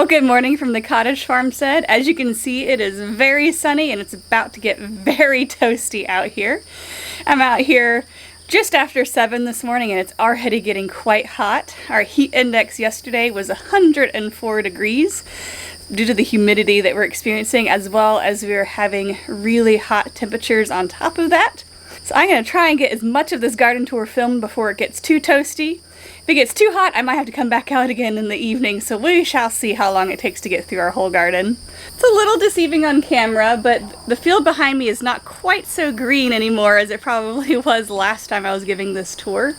Well, good morning from the Cottage farmstead. As you can see, it is very sunny and it's about to get very toasty out here. I'm out here just after 7 this morning and it's already getting quite hot. Our heat index yesterday was 104 degrees due to the humidity that we're experiencing, as well as we're having really hot temperatures on top of that. So I'm going to try and get as much of this garden tour filmed before it gets too toasty. If it gets too hot, I might have to come back out again in the evening, so we shall see how long it takes to get through our whole garden. It's a little deceiving on camera, but the field behind me is not quite so green anymore as it probably was last time I was giving this tour.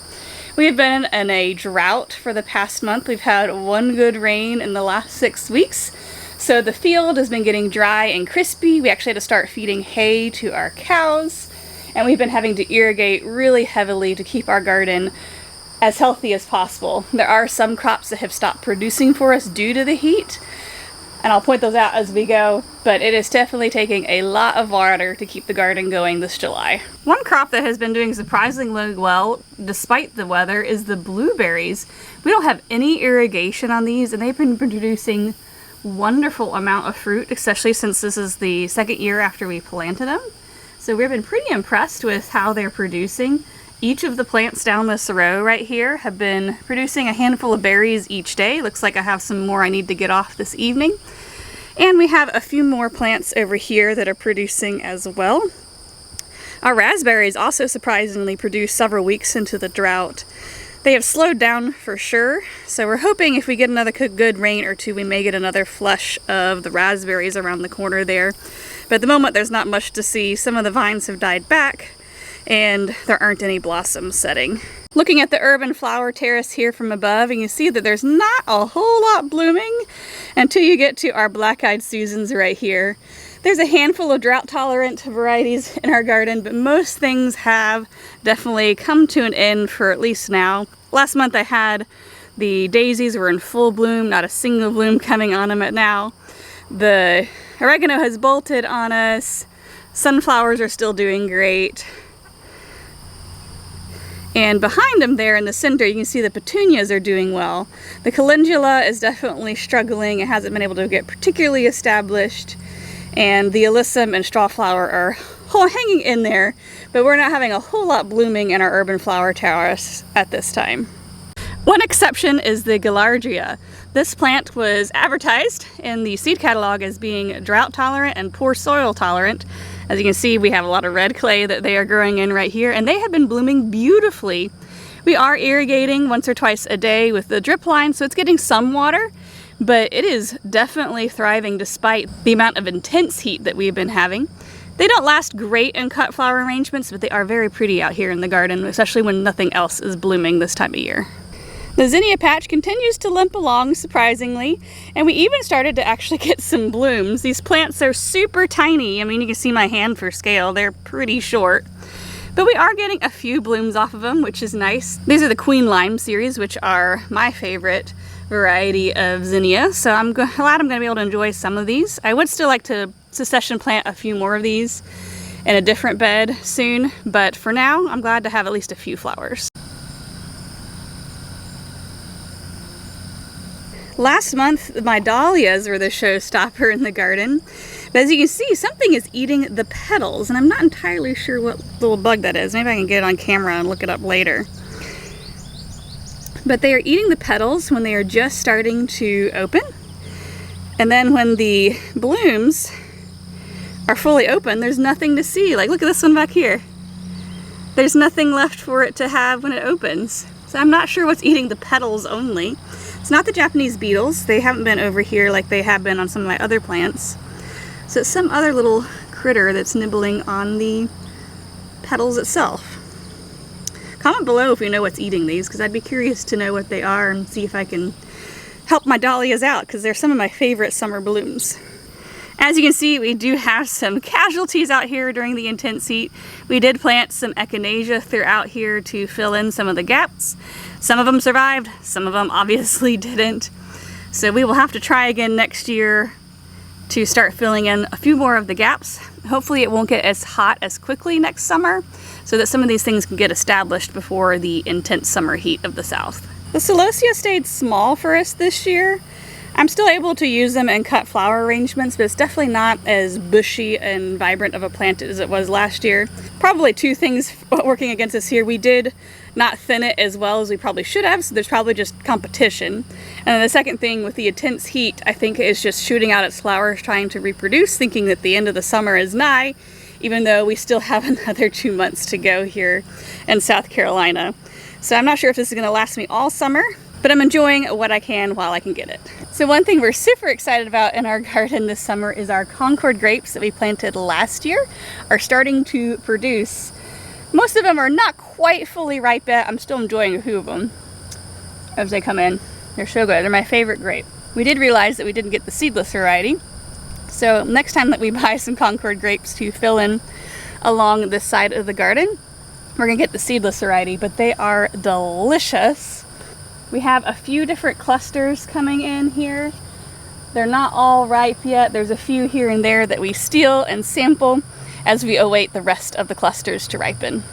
We have been in a drought for the past month. We've had one good rain in the last 6 weeks, so the field has been getting dry and crispy. We actually had to start feeding hay to our cows, and we've been having to irrigate really heavily to keep our garden as healthy as possible. There are some crops that have stopped producing for us due to the heat, and I'll point those out as we go, but it is definitely taking a lot of water to keep the garden going this July. One crop that has been doing surprisingly well despite the weather is the blueberries. We don't have any irrigation on these and they've been producing wonderful amount of fruit, especially since this is the second year after we planted them. So we've been pretty impressed with how they're producing. Each of the plants down this row right here have been producing a handful of berries each day. Looks like I have some more I need to get off this evening. And we have a few more plants over here that are producing as well. Our raspberries also surprisingly produced several weeks into the drought. They have slowed down for sure, so we're hoping if we get another good rain or two, we may get another flush of the raspberries around the corner there. But at the moment, there's not much to see. Some of the vines have died back, and there aren't any blossoms setting. Looking at the urban flower terrace here from above, and you see that there's not a whole lot blooming until you get to our black-eyed Susans right here. There's a handful of drought-tolerant varieties in our garden, but most things have definitely come to an end for at least now. Last month I had the daisies were in full bloom, not a single bloom coming on them at now. The oregano has bolted on us. Sunflowers are still doing great. And behind them there in the center, you can see the petunias are doing well. The calendula is definitely struggling. It hasn't been able to get particularly established. And the alyssum and strawflower are hanging in there, but we're not having a whole lot blooming in our urban flower terrace at this time. One exception is the gaillardia. This plant was advertised in the seed catalog as being drought tolerant and poor soil tolerant. As you can see, we have a lot of red clay that they are growing in right here, and they have been blooming beautifully. We are irrigating once or twice a day with the drip line, so it's getting some water, but it is definitely thriving despite the amount of intense heat that we've been having. They don't last great in cut flower arrangements, but they are very pretty out here in the garden, especially when nothing else is blooming this time of year. The zinnia patch continues to limp along, surprisingly, and we even started to actually get some blooms. These plants are super tiny. I mean, you can see my hand for scale. They're pretty short. But we are getting a few blooms off of them, which is nice. These are the Queen Lime series, which are my favorite variety of zinnia, so I'm glad I'm going to be able to enjoy some of these. I would still like to succession plant a few more of these in a different bed soon, but for now, I'm glad to have at least a few flowers. Last month, my dahlias were the showstopper in the garden. But as you can see, something is eating the petals, and I'm not entirely sure what little bug that is. Maybe I can get it on camera and look it up later. But they are eating the petals when they are just starting to open. And then when the blooms are fully open, there's nothing to see. Like, look at this one back here. There's nothing left for it to have when it opens. So I'm not sure what's eating the petals only. It's not the Japanese beetles. They haven't been over here like they have been on some of my other plants. So it's some other little critter that's nibbling on the petals itself. Comment below if you know what's eating these, because I'd be curious to know what they are and see if I can help my dahlias out, because they're some of my favorite summer blooms. As you can see, we do have some casualties out here during the intense heat. We did plant some echinacea throughout here to fill in some of the gaps. Some of them survived, some of them obviously didn't. So we will have to try again next year to start filling in a few more of the gaps. Hopefully it won't get as hot as quickly next summer, so that some of these things can get established before the intense summer heat of the south. The celosia stayed small for us this year. I'm still able to use them in cut flower arrangements, but it's definitely not as bushy and vibrant of a plant as it was last year. Probably two things working against us here. We did not thin it as well as we probably should have, so there's probably just competition. And then the second thing, with the intense heat, I think it's just shooting out its flowers, trying to reproduce, thinking that the end of the summer is nigh, even though we still have another 2 months to go here in South Carolina. So I'm not sure if this is going to last me all summer, but I'm enjoying what I can while I can get it. So one thing we're super excited about in our garden this summer is our Concord grapes that we planted last year are starting to produce. Most of them are not quite fully ripe yet. I'm still enjoying a few of them as they come in. They're so good. They're my favorite grape. We did realize that we didn't get the seedless variety. So next time that we buy some Concord grapes to fill in along this side of the garden, we're gonna get the seedless variety, but they are delicious. We have a few different clusters coming in here. They're not all ripe yet. There's a few here and there that we steal and sample as we await the rest of the clusters to ripen.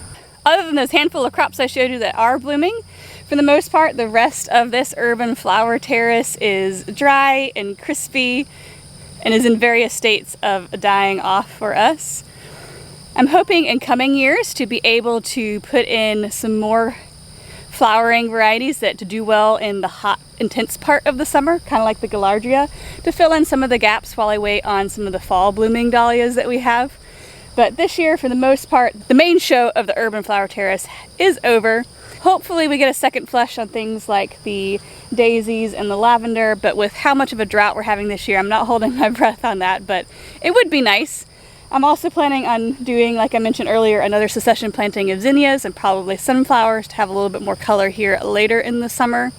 Other than those handful of crops I showed you that are blooming, for the most part, the rest of this urban flower terrace is dry and crispy and is in various states of dying off for us. I'm hoping in coming years to be able to put in some more flowering varieties that to do well in the hot, intense part of the summer, kind of like the Gaillardria, to fill in some of the gaps while I wait on some of the fall blooming dahlias that we have. But this year, for the most part, the main show of the urban flower terrace is over. Hopefully we get a second flush on things like the daisies and the lavender, but with how much of a drought we're having this year, I'm not holding my breath on that, but it would be nice. I'm also planning on doing, like I mentioned earlier, another succession planting of zinnias and probably sunflowers to have a little bit more color here later in the summer.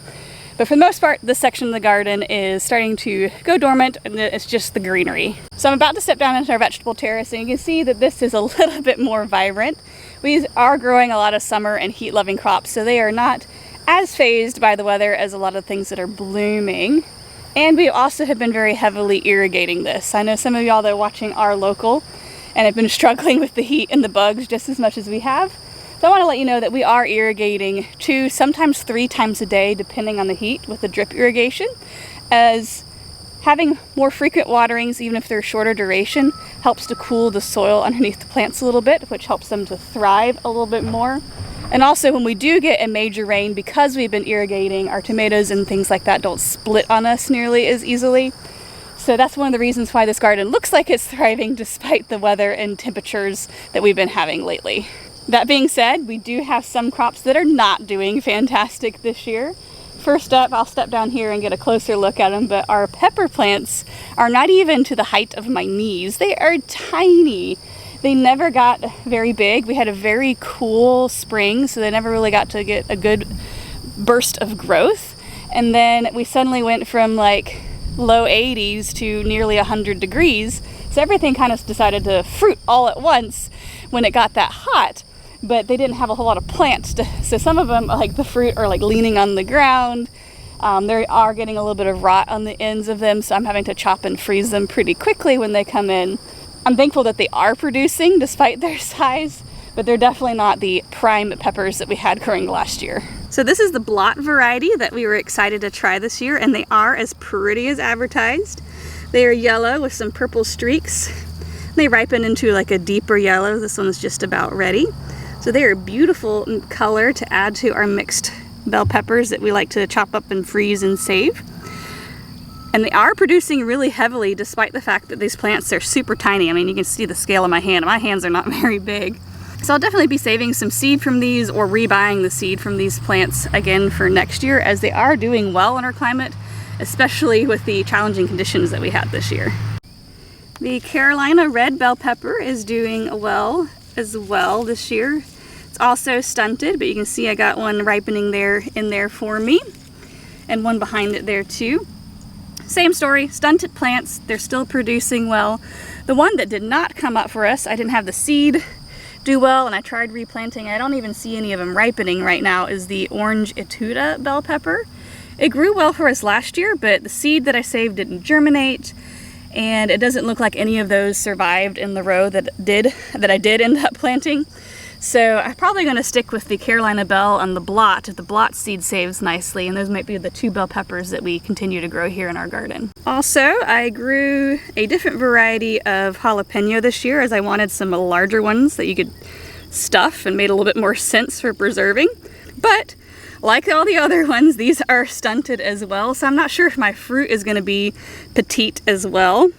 But for the most part, this section of the garden is starting to go dormant, and it's just the greenery. So I'm about to step down into our vegetable terrace, and you can see that this is a little bit more vibrant. We are growing a lot of summer and heat-loving crops, so they are not as fazed by the weather as a lot of things that are blooming. And we also have been very heavily irrigating this. I know some of y'all that are watching are local and have been struggling with the heat and the bugs just as much as we have. So I want to let you know that we are irrigating 2, sometimes 3 times a day, depending on the heat, with the drip irrigation, as having more frequent waterings, even if they're shorter duration, helps to cool the soil underneath the plants a little bit, which helps them to thrive a little bit more. And also when we do get a major rain, because we've been irrigating, our tomatoes and things like that don't split on us nearly as easily. So that's one of the reasons why this garden looks like it's thriving despite the weather and temperatures that we've been having lately. That being said, we do have some crops that are not doing fantastic this year. First up, I'll step down here and get a closer look at them, but our pepper plants are not even to the height of my knees. They are tiny. They never got very big. We had a very cool spring, so they never really got to get a good burst of growth. And then we suddenly went from like low 80s to nearly 100 degrees. So everything kind of decided to fruit all at once when it got that hot. But they didn't have a whole lot of plants. So some of them, like the fruit, are like leaning on the ground. They are getting a little bit of rot on the ends of them, so I'm having to chop and freeze them pretty quickly when they come in. I'm thankful that they are producing despite their size, but they're definitely not the prime peppers that we had growing last year. So this is the blot variety that we were excited to try this year, and they are as pretty as advertised. They are yellow with some purple streaks. They ripen into like a deeper yellow. This one is just about ready. So they are beautiful in color to add to our mixed bell peppers that we like to chop up and freeze and save. And they are producing really heavily despite the fact that these plants are super tiny. I mean, you can see the scale of my hand. My hands are not very big. So I'll definitely be saving some seed from these or rebuying the seed from these plants again for next year, as they are doing well in our climate, especially with the challenging conditions that we had this year. The Carolina red bell pepper is doing well as well this year. It's also stunted, but you can see I got one ripening there in there for me, and one behind it there too. Same story, stunted plants, they're still producing well. The one that did not come up for us, I didn't have the seed do well, and I tried replanting. I don't even see any of them ripening right now, is the orange Etuda bell pepper. It grew well for us last year, but the seed that I saved didn't germinate, and it doesn't look like any of those survived in the row that I did end up planting. So I'm probably going to stick with the Carolina Bell and the Blot. The Blot seed saves nicely, and those might be the 2 bell peppers that we continue to grow here in our garden. Also, I grew a different variety of jalapeno this year, as I wanted some larger ones that you could stuff and made a little bit more sense for preserving. But like all the other ones, these are stunted as well, so I'm not sure if my fruit is going to be petite as well.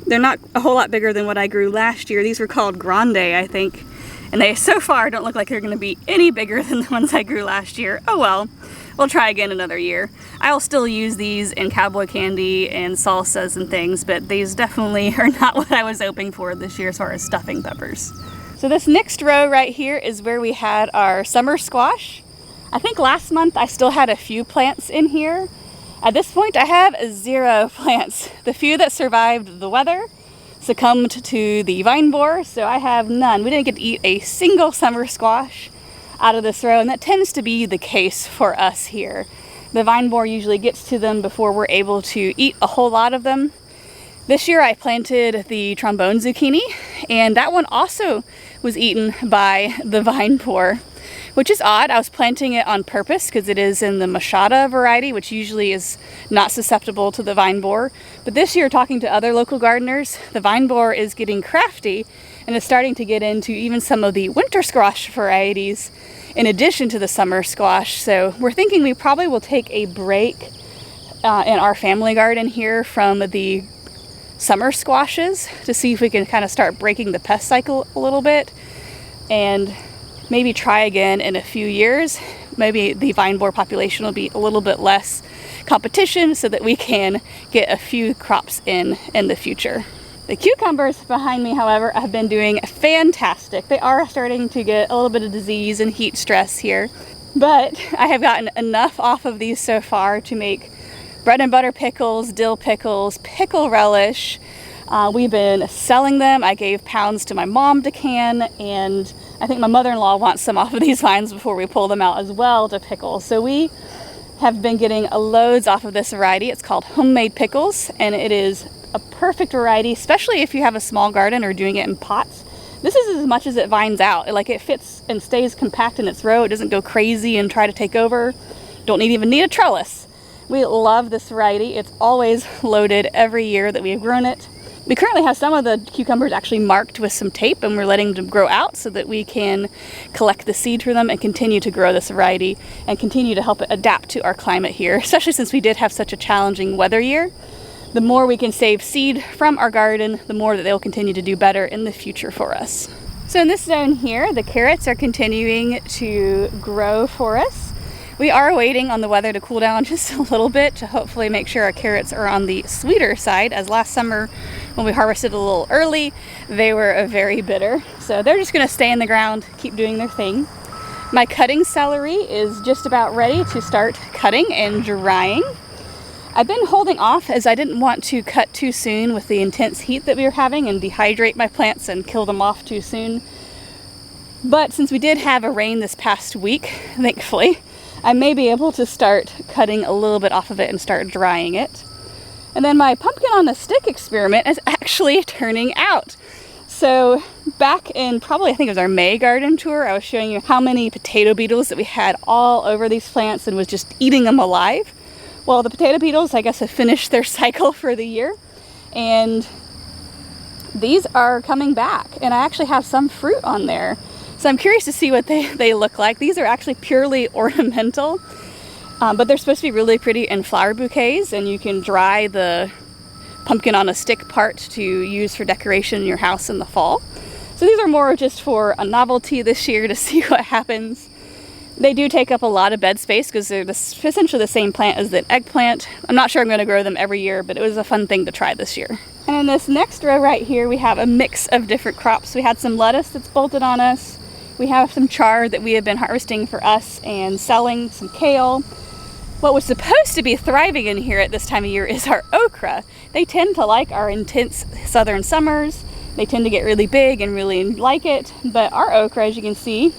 They're not a whole lot bigger than what I grew last year. These were called Grande, I think, and they so far don't look like they're going to be any bigger than the ones I grew last year. Oh well, we'll try again another year. I'll still use these in cowboy candy and salsas and things, but these definitely are not what I was hoping for this year as far as stuffing peppers. So this next row right here is where we had our summer squash. I think last month I still had a few plants in here. At this point I have 0 plants. The few that survived the weather succumbed to the vine borer, so I have none. We didn't get to eat a single summer squash out of this row, and that tends to be the case for us here. The vine borer usually gets to them before we're able to eat a whole lot of them. This year I planted the trombone zucchini, and that one also was eaten by the vine borer, which is odd. I was planting it on purpose because it is in the machada variety, which usually is not susceptible to the vine borer. But this year, talking to other local gardeners, the vine borer is getting crafty and is starting to get into even some of the winter squash varieties in addition to the summer squash. So we're thinking we probably will take a break in our family garden here from the summer squashes to see if we can kind of start breaking the pest cycle a little bit, and maybe try again in a few years. Maybe the vine borer population will be a little bit less competition so that we can get a few crops in the future. The cucumbers behind me, however, have been doing fantastic. They are starting to get a little bit of disease and heat stress here, but I have gotten enough off of these so far to make bread and butter pickles, dill pickles, pickle relish. We've been selling them. I gave pounds to my mom to can, and I think my mother-in-law wants some off of these vines before we pull them out as well to pickle. So we have been getting loads off of this variety. It's called Homemade Pickles, and it is a perfect variety, especially if you have a small garden or doing it in pots. This is as much as it vines out. Like, it fits and stays compact in its row. It doesn't go crazy and try to take over. Don't even need a trellis. We love this variety. It's always loaded every year that we have grown it. We currently have some of the cucumbers actually marked with some tape, and we're letting them grow out so that we can collect the seed from them and continue to grow this variety and continue to help it adapt to our climate here, especially since we did have such a challenging weather year. The more we can save seed from our garden, the more that they'll continue to do better in the future for us. So in this zone here, the carrots are continuing to grow for us. We are waiting on the weather to cool down just a little bit to hopefully make sure our carrots are on the sweeter side, as last summer when we harvested a little early, they were very bitter. So they're just gonna stay in the ground, keep doing their thing. My cutting celery is just about ready to start cutting and drying. I've been holding off as I didn't want to cut too soon with the intense heat that we were having and dehydrate my plants and kill them off too soon. But since we did have a rain this past week, thankfully, I may be able to start cutting a little bit off of it and start drying it. And then my pumpkin on a stick experiment is actually turning out. So back in probably, I think it was our May garden tour, I was showing you how many potato beetles that we had all over these plants and was just eating them alive. Well, the potato beetles, I guess, have finished their cycle for the year, and these are coming back, and I actually have some fruit on there. So I'm curious to see what they look like. These are actually purely ornamental, but they're supposed to be really pretty in flower bouquets, and you can dry the pumpkin on a stick part to use for decoration in your house in the fall. So these are more just for a novelty this year to see what happens. They do take up a lot of bed space because they're essentially the same plant as the eggplant. I'm not sure I'm going to grow them every year, but it was a fun thing to try this year. And in this next row right here, we have a mix of different crops. We had some lettuce that's bolted on us. We have some chard that we have been harvesting for us and selling, some kale. What was supposed to be thriving in here at this time of year is our okra. They tend to like our intense southern summers. They tend to get really big and really like it, but our okra, as you can see,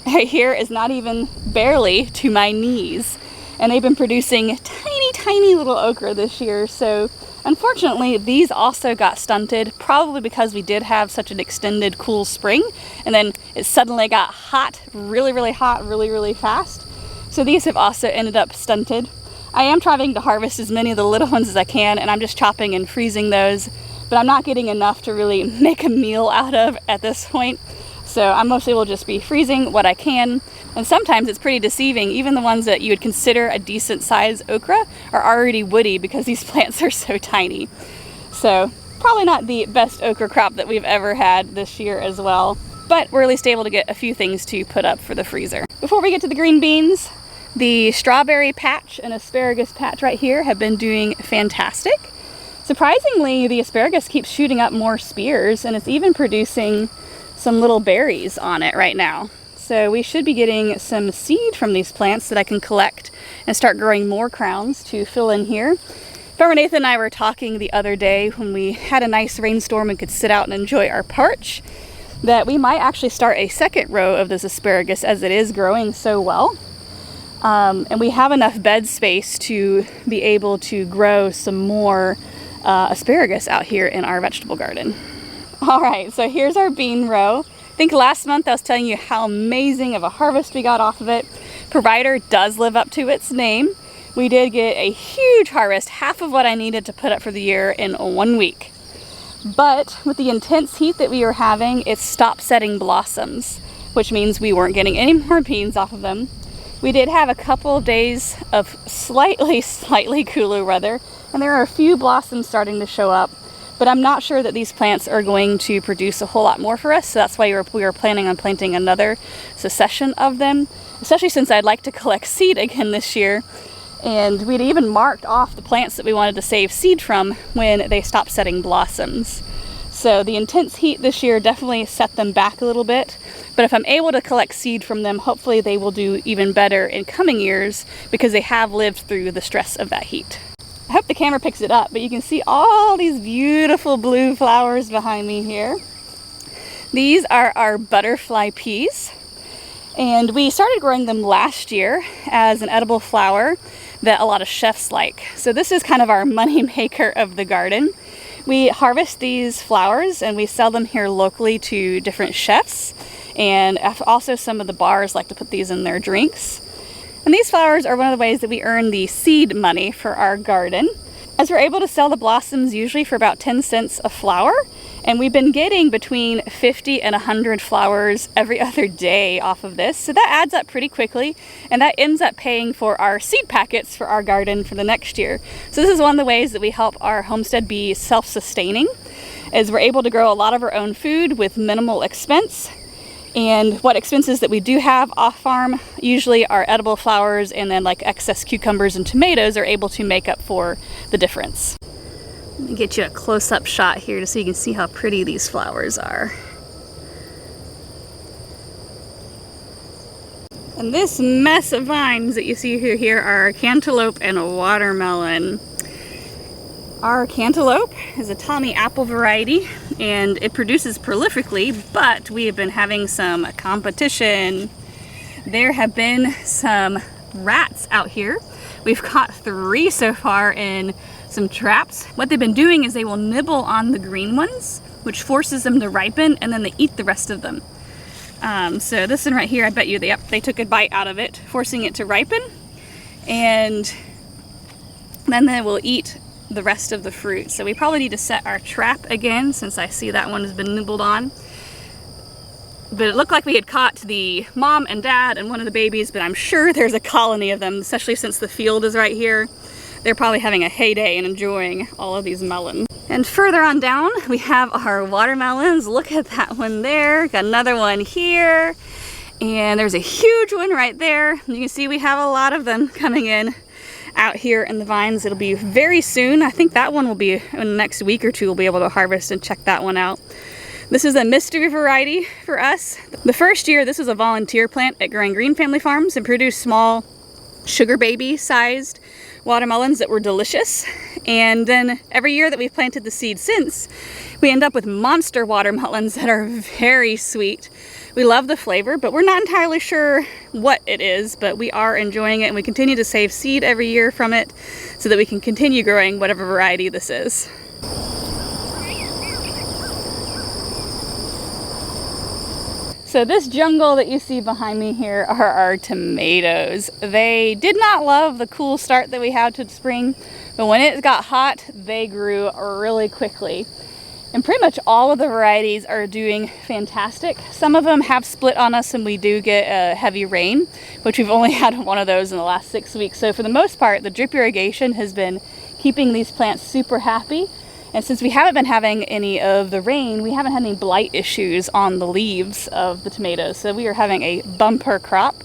right here is not even barely to my knees. And they've been producing tiny, tiny little okra this year. So unfortunately, these also got stunted, probably because we did have such an extended cool spring, and then it suddenly got hot, really hot, really fast. So these have also ended up stunted. I am trying to harvest as many of the little ones as I can, and I'm just chopping and freezing those, but I'm not getting enough to really make a meal out of at this point. So I mostly will just be freezing what I can. And sometimes it's pretty deceiving. Even the ones that you would consider a decent size okra are already woody because these plants are so tiny. So probably not the best okra crop that we've ever had this year as well, but we're at least able to get a few things to put up for the freezer. Before we get to the green beans, the strawberry patch and asparagus patch right here have been doing fantastic. Surprisingly, the asparagus keeps shooting up more spears, and it's even producing some little berries on it right now. So we should be getting some seed from these plants that I can collect and start growing more crowns to fill in here. Farmer Nathan and I were talking the other day when we had a nice rainstorm and could sit out and enjoy our porch, that we might actually start a second row of this asparagus as it is growing so well. And we have enough bed space to be able to grow some more asparagus out here in our vegetable garden. All right, so here's our bean row. I think last month I was telling you how amazing of a harvest we got off of it. Provider does live up to its name. We did get a huge harvest, half of what I needed to put up for the year in 1 week. But with the intense heat that we were having, it stopped setting blossoms, which means we weren't getting any more beans off of them. We did have a couple of days of slightly cooler weather, and there are a few blossoms starting to show up. But I'm not sure that these plants are going to produce a whole lot more for us, so that's why we were planning on planting another succession of them, especially since I'd like to collect seed again this year. And we'd even marked off the plants that we wanted to save seed from when they stopped setting blossoms. So the intense heat this year definitely set them back a little bit, but if I'm able to collect seed from them, hopefully they will do even better in coming years because they have lived through the stress of that heat. I hope the camera picks it up, but you can see all these beautiful blue flowers behind me here. These are our butterfly peas, and we started growing them last year as an edible flower that a lot of chefs like. So this is kind of our money maker of the garden. We harvest these flowers and we sell them here locally to different chefs, and also some of the bars like to put these in their drinks. And these flowers are one of the ways that we earn the seed money for our garden, as we're able to sell the blossoms usually for about 10 cents a flower, and we've been getting between 50 and 100 flowers every other day off of this, so that adds up pretty quickly, and that ends up paying for our seed packets for our garden for the next year. So this is one of the ways that we help our homestead be self-sustaining, is we're able to grow a lot of our own food with minimal expense. And what expenses that we do have off farm usually are edible flowers, and then like excess cucumbers and tomatoes are able to make up for the difference. Let me get you a close-up shot here to so you can see how pretty these flowers are. And this mess of vines that you see here are cantaloupe and watermelon. Our cantaloupe is a Tommy apple variety, and it produces prolifically, but we have been having some competition. There have been some rats out here. We've caught 3 so far in some traps. What they've been doing is they will nibble on the green ones, which forces them to ripen, and then they eat the rest of them. So this one right here, I bet you they took a bite out of it, forcing it to ripen, and then they will eat the rest of the fruit. So we probably need to set our trap again, since I see that one has been nibbled on. But it looked like we had caught the mom and dad and one of the babies, but I'm sure there's a colony of them, especially since the field is right here. They're probably having a heyday and enjoying all of these melons. And further on down, we have our watermelons. Look at that one there. Got another one here. And there's a huge one right there. You can see we have a lot of them coming in out here in the vines. It'll be very soon. I think that one will be in the next week or two. We'll be able to harvest and check that one out. This is a mystery variety for us. The first year, this was a volunteer plant at Growing Green Family Farms and produced small sugar baby sized watermelons that were delicious. And then every year that we've planted the seed since, we end up with monster watermelons that are very sweet. We love the flavor, but we're not entirely sure what it is, but we are enjoying it, and we continue to save seed every year from it so that we can continue growing whatever variety this is. So this jungle that you see behind me here are our tomatoes. They did not love the cool start that we had to spring, but when it got hot, they grew really quickly. And pretty much all of the varieties are doing fantastic. Some of them have split on us and we do get a heavy rain, which we've only had one of those in the last 6 weeks. So for the most part, the drip irrigation has been keeping these plants super happy. And since we haven't been having any of the rain, we haven't had any blight issues on the leaves of the tomatoes. So we are having a bumper crop.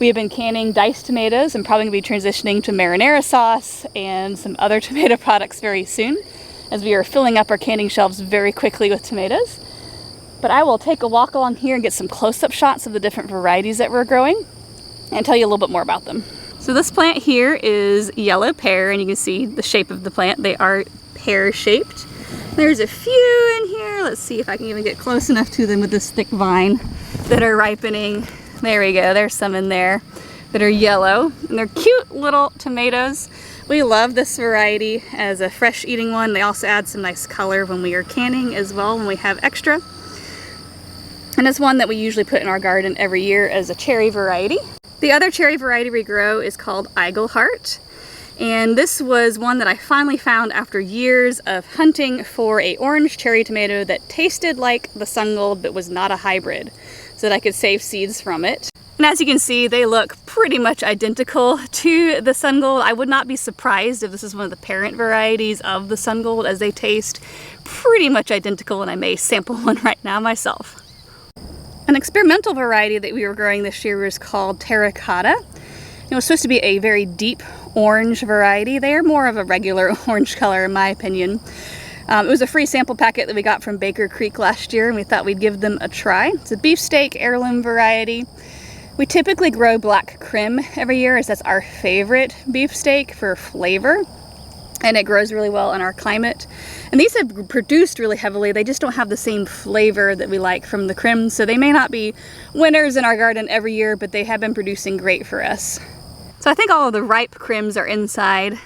We have been canning diced tomatoes and probably going to be transitioning to marinara sauce and some other tomato products very soon, as we are filling up our canning shelves very quickly with tomatoes. But I will take a walk along here and get some close-up shots of the different varieties that we're growing and tell you a little bit more about them. So this plant here is yellow pear, and you can see the shape of the plant. They are pear-shaped. There's a few in here. Let's see if I can even get close enough to them with this thick vine that are ripening. There we go, there's some in there that are yellow, and they're cute little tomatoes. We love this variety as a fresh eating one. They also add some nice color when we are canning as well, when we have extra. And it's one that we usually put in our garden every year as a cherry variety. The other cherry variety we grow is called Heart. And this was one that I finally found after years of hunting for an orange cherry tomato that tasted like the sun gold but was not a hybrid, so that I could save seeds from it. And as you can see, they look pretty much identical to the sun gold. I would not be surprised if this is one of the parent varieties of the sun gold, as they taste pretty much identical, and I may sample one right now myself. An experimental variety that we were growing this year was called Terracotta. It was supposed to be a very deep orange variety. They are more of a regular orange color in my opinion. It was a free sample packet that we got from Baker Creek last year, and we thought we'd give them a try. It's a beefsteak heirloom variety. We typically grow black crim every year, as that's our favorite beefsteak for flavor, and it grows really well in our climate. And these have produced really heavily. They just don't have the same flavor that we like from the crim, so they may not be winners in our garden every year, but they have been producing great for us. So I think all of the ripe crims are inside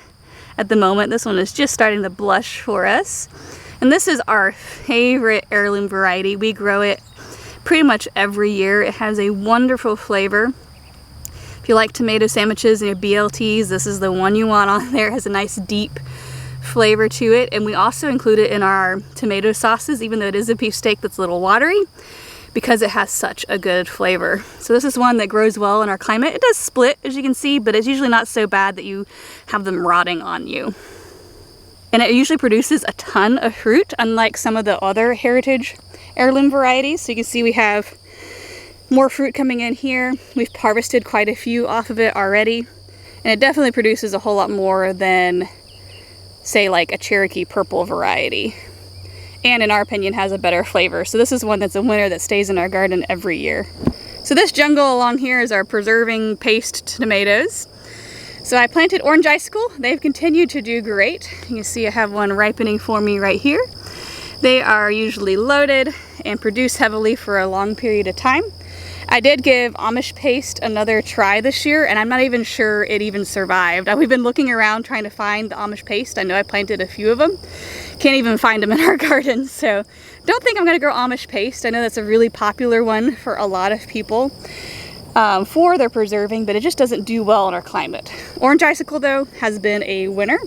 at the moment. This one is just starting to blush for us. And this is our favorite heirloom variety. We grow it pretty much every year. It has a wonderful flavor. If you like tomato sandwiches and your BLTs, this is the one you want on there. It has a nice deep flavor to it. And we also include it in our tomato sauces, even though it is a beefsteak that's a little watery, because it has such a good flavor. So this is one that grows well in our climate. It does split, as you can see, but it's usually not so bad that you have them rotting on you. And it usually produces a ton of fruit, unlike some of the other heritage heirloom varieties. So you can see we have more fruit coming in here. We've harvested quite a few off of it already, and it definitely produces a whole lot more than, say, like a Cherokee purple variety, and in our opinion has a better flavor. So this is one that's a winner that stays in our garden every year. So this jungle along here is our preserving paste tomatoes. So I planted orange icicle. They've continued to do great. You can see I have one ripening for me right here. They are usually loaded and produce heavily for a long period of time. I did give Amish paste another try this year, and I'm not even sure it even survived. We've been looking around trying to find the Amish paste. I know I planted a few of them. Can't even find them in our garden, so don't think I'm gonna grow Amish paste. I know that's a really popular one for a lot of people for their preserving, but it just doesn't do well in our climate. Orange icicle, though, has been a winner.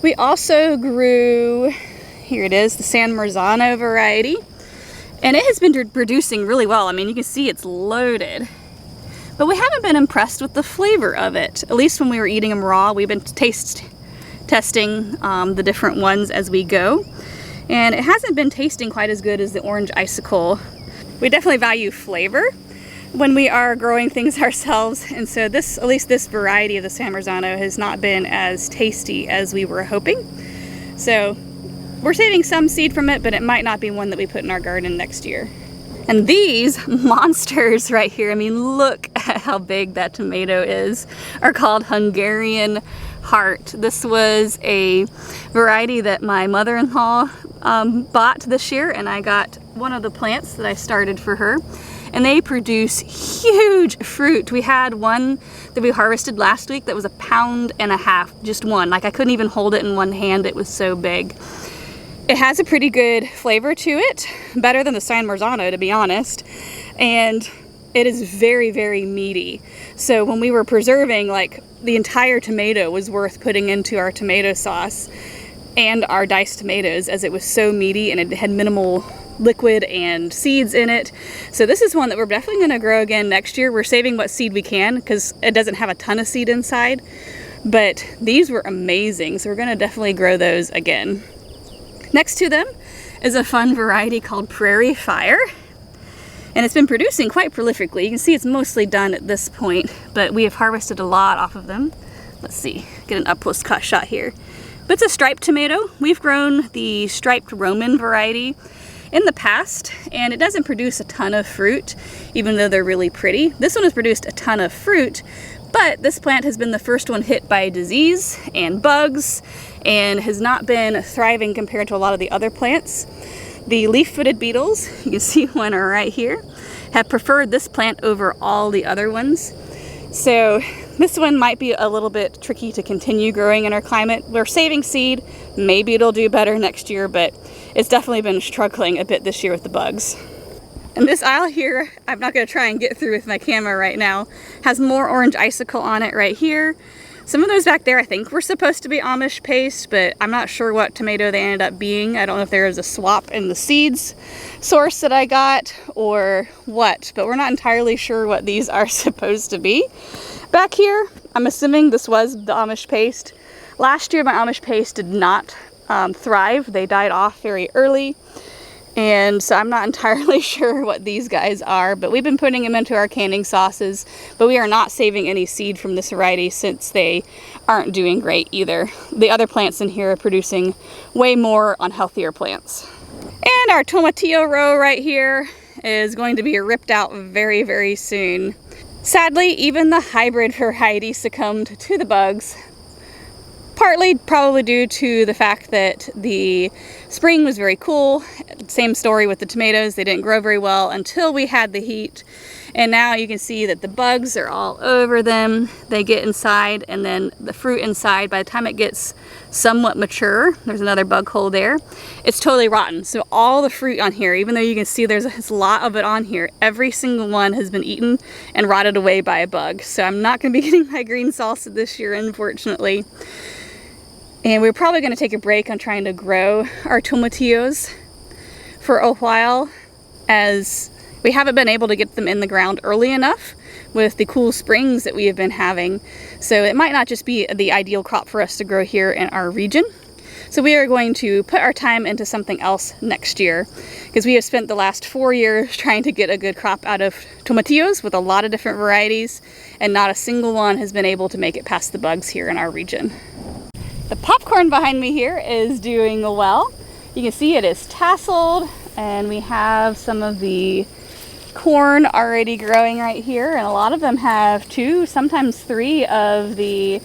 We also grew, here it is, the San Marzano variety. And it has been producing really well. I mean, you can see it's loaded. But we haven't been impressed with the flavor of it. At least when we were eating them raw. We've been testing the different ones as we go. And it hasn't been tasting quite as good as the orange icicle. We definitely value flavor when we are growing things ourselves. And so this, at least this variety of the San Marzano, has not been as tasty as we were hoping. So we're saving some seed from it, but it might not be one that we put in our garden next year. And these monsters right here, I mean, look at how big that tomato is, are called Hungarian Heart. This was a variety that my mother-in-law bought this year, and I got one of the plants that I started for her. And they produce huge fruit. We had one that we harvested last week that was 1.5 pounds, just one. Like, I couldn't even hold it in one hand, it was so big. It has a pretty good flavor to it, better than the San Marzano, to be honest. And it is very, very meaty. So when we were preserving, like, the entire tomato was worth putting into our tomato sauce and our diced tomatoes, as it was so meaty and it had minimal liquid and seeds in it. So this is one that we're definitely going to grow again next year. We're saving what seed we can because it doesn't have a ton of seed inside, but these were amazing, so we're going to definitely grow those again. Next to them is a fun variety called Prairie Fire, and it's been producing quite prolifically. You can see it's mostly done at this point, but we have harvested a lot off of them. Let's see, get an up close cut shot here. But it's a striped tomato. We've grown the striped Roman variety in the past, and it doesn't produce a ton of fruit, even though they're really pretty. This one has produced a ton of fruit, but this plant has been the first one hit by disease and bugs and has not been thriving compared to a lot of the other plants. The leaf-footed beetles, you can see one right here, have preferred this plant over all the other ones. So this one might be a little bit tricky to continue growing in our climate. We're saving seed. Maybe it'll do better next year, but it's definitely been struggling a bit this year with the bugs. And this aisle here, I'm not going to try and get through with my camera right now, has more orange icicle on it right here. Some of those back there I think were supposed to be Amish paste, but I'm not sure what tomato they ended up being. I don't know if there was a swap in the seeds source that I got or what, but we're not entirely sure what these are supposed to be. Back here, I'm assuming this was the Amish paste. Last year my Amish paste did not thrive. They died off very early. And so I'm not entirely sure what these guys are, but we've been putting them into our canning sauces, but we are not saving any seed from this variety since they aren't doing great either. The other plants in here are producing way more on healthier plants. And our tomatillo row right here is going to be ripped out very, very soon. Sadly, even the hybrid variety succumbed to the bugs. Partly probably due to the fact that the spring was very cool. Same story with the tomatoes. They didn't grow very well until we had the heat. And now you can see that the bugs are all over them. They get inside, and then the fruit inside, by the time it gets somewhat mature, there's another bug hole there, it's totally rotten. So all the fruit on here, even though you can see there's a lot of it on here, every single one has been eaten and rotted away by a bug. So I'm not going to be getting my green salsa this year, unfortunately. And we're probably going to take a break on trying to grow our tomatillos for a while, as we haven't been able to get them in the ground early enough with the cool springs that we have been having. So it might not just be the ideal crop for us to grow here in our region. So we are going to put our time into something else next year, because we have spent the last 4 years trying to get a good crop out of tomatillos with a lot of different varieties, and not a single one has been able to make it past the bugs here in our region. The popcorn behind me here is doing well. You can see it is tasseled, and we have some of the corn already growing right here, and a lot of them have 2, sometimes 3 of the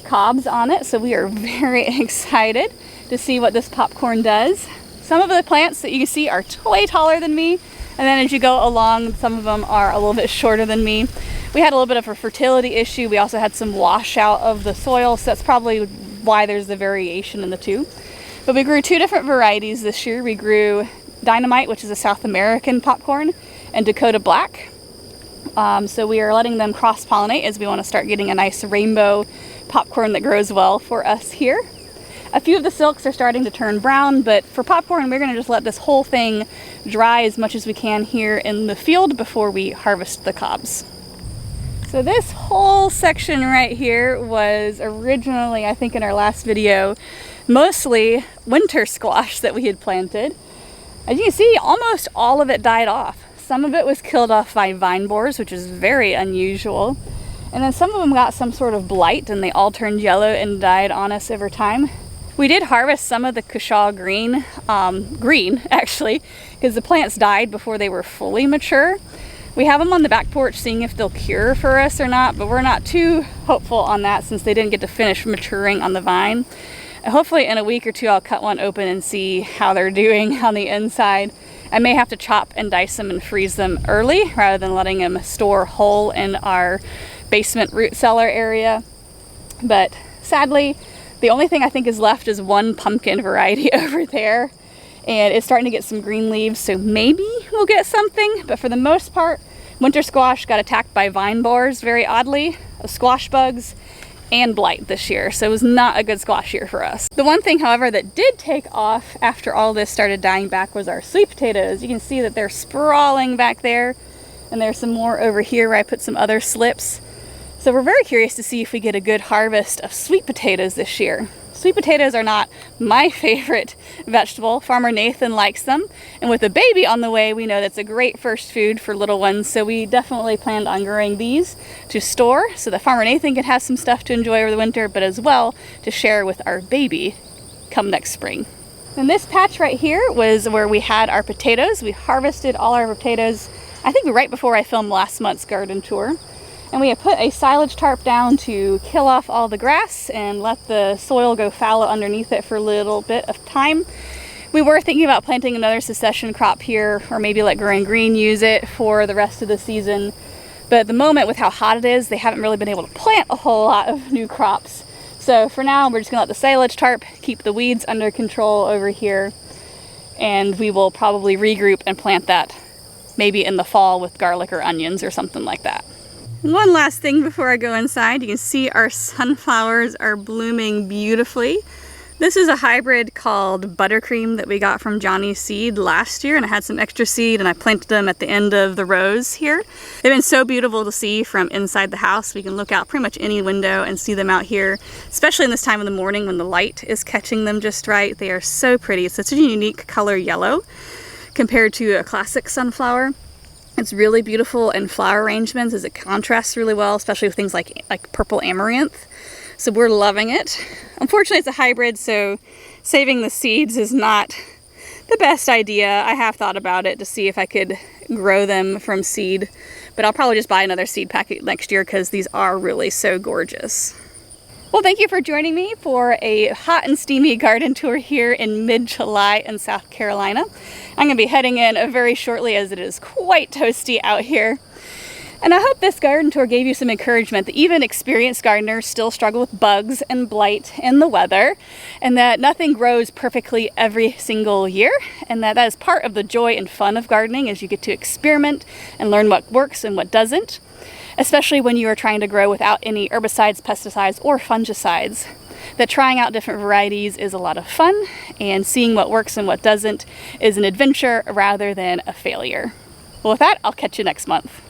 cobs on it, so we are very excited to see what this popcorn does. Some of the plants that you can see are way taller than me, and then as you go along, some of them are a little bit shorter than me. We had a little bit of a fertility issue. We also had some washout of the soil, so that's probably why there's the variation in the two. But we grew 2 different varieties this year. We grew Dynamite, which is a South American popcorn, and Dakota Black. So we are letting them cross-pollinate as we want to start getting a nice rainbow popcorn that grows well for us here. A few of the silks are starting to turn brown, but for popcorn, we're going to just let this whole thing dry as much as we can here in the field before we harvest the cobs. So this whole section right here was originally, I think in our last video, mostly winter squash that we had planted. As you can see, almost all of it died off. Some of it was killed off by vine borers, which is very unusual. And then some of them got some sort of blight, and they all turned yellow and died on us over time. We did harvest some of the Cushaw green actually, because the plants died before they were fully mature. We have them on the back porch seeing if they'll cure for us or not, but we're not too hopeful on that since they didn't get to finish maturing on the vine. And hopefully in a week or two I'll cut one open and see how they're doing on the inside. I may have to chop and dice them and freeze them early rather than letting them store whole in our basement root cellar area. But sadly, the only thing I think is left is one pumpkin variety over there, and it's starting to get some green leaves, so maybe we'll get something. But for the most part, winter squash got attacked by vine borers, very oddly, squash bugs, and blight this year, so it was not a good squash year for us. The one thing, however, that did take off after all this started dying back was our sweet potatoes. You can see that they're sprawling back there, and there's some more over here where I put some other slips. So we're very curious to see if we get a good harvest of sweet potatoes this year. Sweet potatoes are not my favorite vegetable. Farmer Nathan likes them, and with a baby on the way, we know that's a great first food for little ones, so we definitely planned on growing these to store so that Farmer Nathan can have some stuff to enjoy over the winter, but as well to share with our baby come next spring. And this patch right here was where we had our potatoes. We harvested all our potatoes, I think right before I filmed last month's garden tour. And we have put a silage tarp down to kill off all the grass and let the soil go fallow underneath it for a little bit of time. We were thinking about planting another succession crop here, or maybe let Growing Green use it for the rest of the season. But at the moment, with how hot it is, they haven't really been able to plant a whole lot of new crops. So for now, we're just gonna let the silage tarp keep the weeds under control over here. And we will probably regroup and plant that maybe in the fall with garlic or onions or something like that. One last thing before I go inside, you can see our sunflowers are blooming beautifully. This is a hybrid called Buttercream that we got from Johnny's Seed last year, and I had some extra seed and I planted them at the end of the rows here. They've been so beautiful to see from inside the house. We can look out pretty much any window and see them out here, especially in this time of the morning when the light is catching them just right. They are so pretty. It's such a unique color yellow compared to a classic sunflower. It's really beautiful in flower arrangements as it contrasts really well, especially with things like purple amaranth. So we're loving it. Unfortunately, it's a hybrid, so saving the seeds is not the best idea. I have thought about it to see if I could grow them from seed, but I'll probably just buy another seed packet next year because these are really so gorgeous. Well, thank you for joining me for a hot and steamy garden tour here in mid-July in South Carolina. I'm going to be heading in very shortly as it is quite toasty out here. And I hope this garden tour gave you some encouragement that even experienced gardeners still struggle with bugs and blight in the weather, and that nothing grows perfectly every single year, and that is part of the joy and fun of gardening as you get to experiment and learn what works and what doesn't, especially when you are trying to grow without any herbicides, pesticides, or fungicides. That trying out different varieties is a lot of fun, and seeing what works and what doesn't is an adventure rather than a failure. Well, with that, I'll catch you next month.